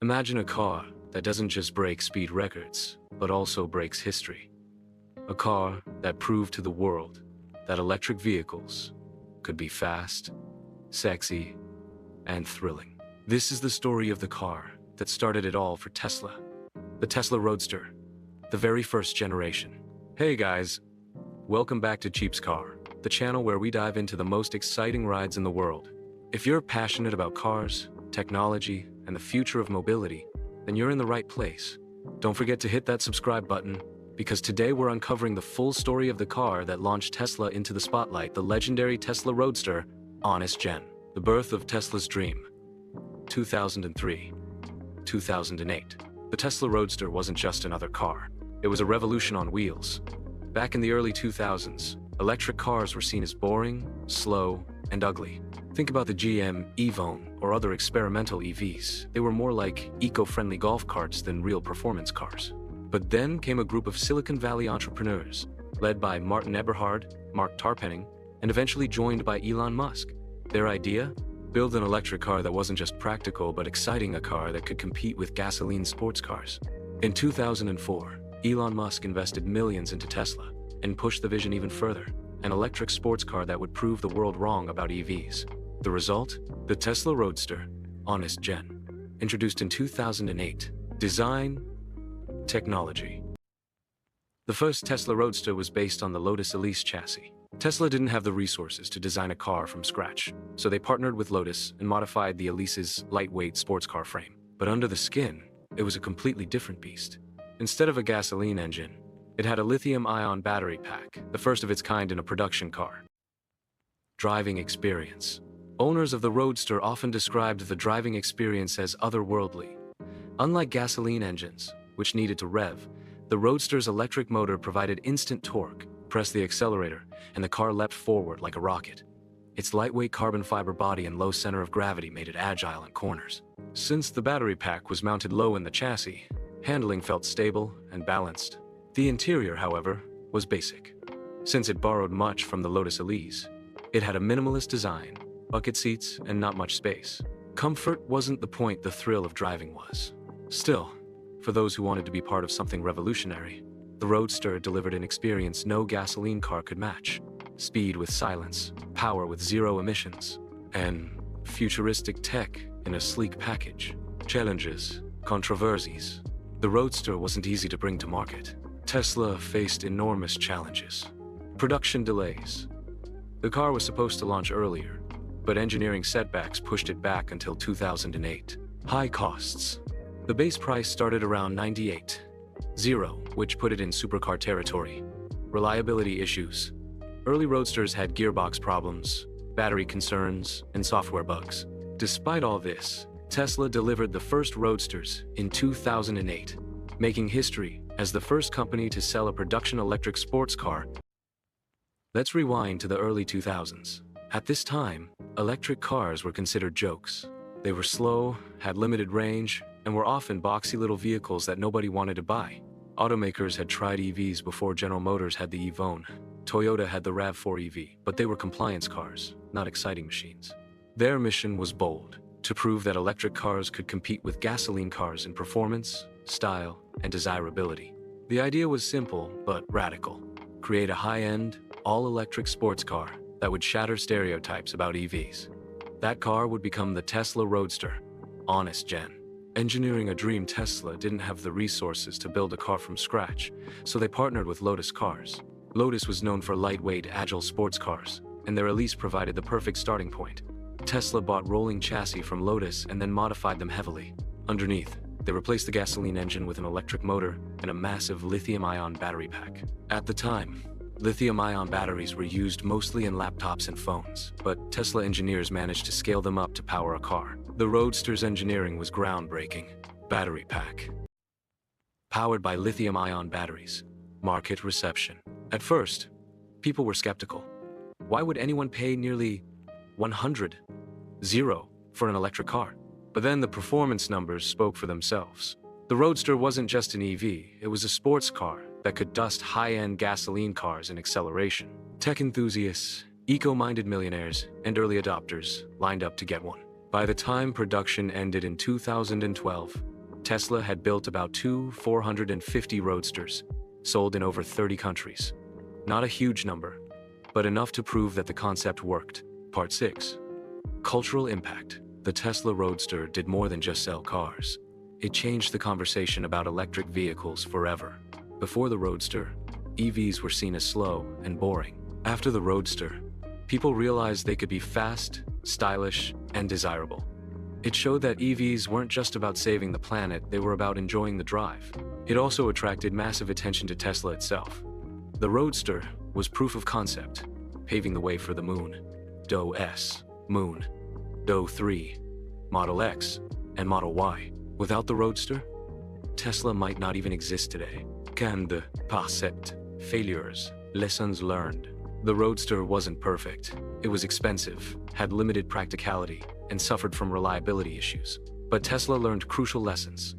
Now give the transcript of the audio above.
Imagine a car that doesn't just break speed records, but also breaks history. A car that proved to the world that electric vehicles could be fast, sexy, and thrilling. This is the story of the car that started it all for Tesla. The Tesla Roadster, the very first generation. Hey guys, welcome back to Cheeps Car, the channel where we dive into the most exciting rides in the world. If you're passionate about cars, technology, and the future of mobility, then you're in the right place. Don't forget to hit that subscribe button, because today we're uncovering the full story of the car that launched Tesla into the spotlight, the legendary Tesla Roadster, Honest Gen. The birth of Tesla's dream. 2003, 2008. The Tesla Roadster wasn't just another car. It was a revolution on wheels. Back in the early 2000s, electric cars were seen as boring, slow, and ugly. Think about the GM Evone or other experimental EVs. They were more like eco-friendly golf carts than real performance cars. But then came a group of Silicon Valley entrepreneurs, led by Martin Eberhard, Mark Tarpenning, and eventually joined by Elon Musk. Their idea? Build an electric car that wasn't just practical but exciting, a car that could compete with gasoline sports cars. In 2004, Elon Musk invested millions into Tesla and pushed the vision even further, an electric sports car that would prove the world wrong about EVs. The result? The Tesla Roadster, Honest Gen. Introduced in 2008. Design, technology. The first Tesla Roadster was based on the Lotus Elise chassis. Tesla didn't have the resources to design a car from scratch, so they partnered with Lotus and modified the Elise's lightweight sports car frame. But under the skin, it was a completely different beast. Instead of a gasoline engine, it had a lithium-ion battery pack, the first of its kind in a production car. Driving experience. Owners of the Roadster often described the driving experience as otherworldly. Unlike gasoline engines, which needed to rev, the Roadster's electric motor provided instant torque. Press the accelerator, and the car leapt forward like a rocket. Its lightweight carbon fiber body and low center of gravity made it agile in corners. Since the battery pack was mounted low in the chassis, handling felt stable and balanced. The interior, however, was basic. Since it borrowed much from the Lotus Elise, it had a minimalist design, bucket seats, and not much space. Comfort wasn't the point, the thrill of driving was. Still, for those who wanted to be part of something revolutionary, the Roadster delivered an experience no gasoline car could match. Speed with silence, power with zero emissions, and futuristic tech in a sleek package. Challenges, controversies. The Roadster wasn't easy to bring to market. Tesla faced enormous challenges. Production delays. The car was supposed to launch earlier, but engineering setbacks pushed it back until 2008. High costs. The base price started around $98,000, which put it in supercar territory. Reliability issues. Early Roadsters had gearbox problems, battery concerns, and software bugs. Despite all this, Tesla delivered the first Roadsters in 2008, making history as the first company to sell a production electric sports car. Let's rewind to the early 2000s. At this time, electric cars were considered jokes. They were slow, had limited range, and were often boxy little vehicles that nobody wanted to buy. Automakers had tried EVs before General Motors had the Evone. Toyota had the RAV4 EV, but they were compliance cars, not exciting machines. Their mission was bold, to prove that electric cars could compete with gasoline cars in performance, style, and desirability. The idea was simple, but radical. Create a high-end, all-electric sports car that would shatter stereotypes about EVs. That car would become the Tesla Roadster, Honest Gen. Engineering a dream, Tesla didn't have the resources to build a car from scratch, so they partnered with Lotus Cars. Lotus was known for lightweight, agile sports cars, and their Elise provided the perfect starting point. Tesla bought rolling chassis from Lotus and then modified them heavily. Underneath, they replaced the gasoline engine with an electric motor and a massive lithium-ion battery pack. At the time, lithium-ion batteries were used mostly in laptops and phones, but Tesla engineers managed to scale them up to power a car. The Roadster's engineering was groundbreaking. Battery pack. Powered by lithium-ion batteries. Market reception. At first, people were skeptical. Why would anyone pay nearly $100,000 for an electric car? But then the performance numbers spoke for themselves. The Roadster wasn't just an EV, it was a sports car that could dust high-end gasoline cars in acceleration. Tech enthusiasts, eco-minded millionaires, and early adopters lined up to get one. By the time production ended in 2012, Tesla had built about 450 Roadsters, sold in over 30 countries. Not a huge number, but enough to prove that the concept worked. Part 6. Cultural impact. The Tesla Roadster did more than just sell cars. It changed the conversation about electric vehicles forever. Before the Roadster, EVs were seen as slow and boring. After the Roadster, people realized they could be fast, stylish, and desirable. It showed that EVs weren't just about saving the planet, they were about enjoying the drive. It also attracted massive attention to Tesla itself. The Roadster was proof of concept, paving the way for the Moon, Doe S, Moon, Doe 3, Model X, and Model Y. Without the Roadster, Tesla might not even exist today. Can't accept failures, lessons learned. The Roadster wasn't perfect. It was expensive, had limited practicality, and suffered from reliability issues. But Tesla learned crucial lessons.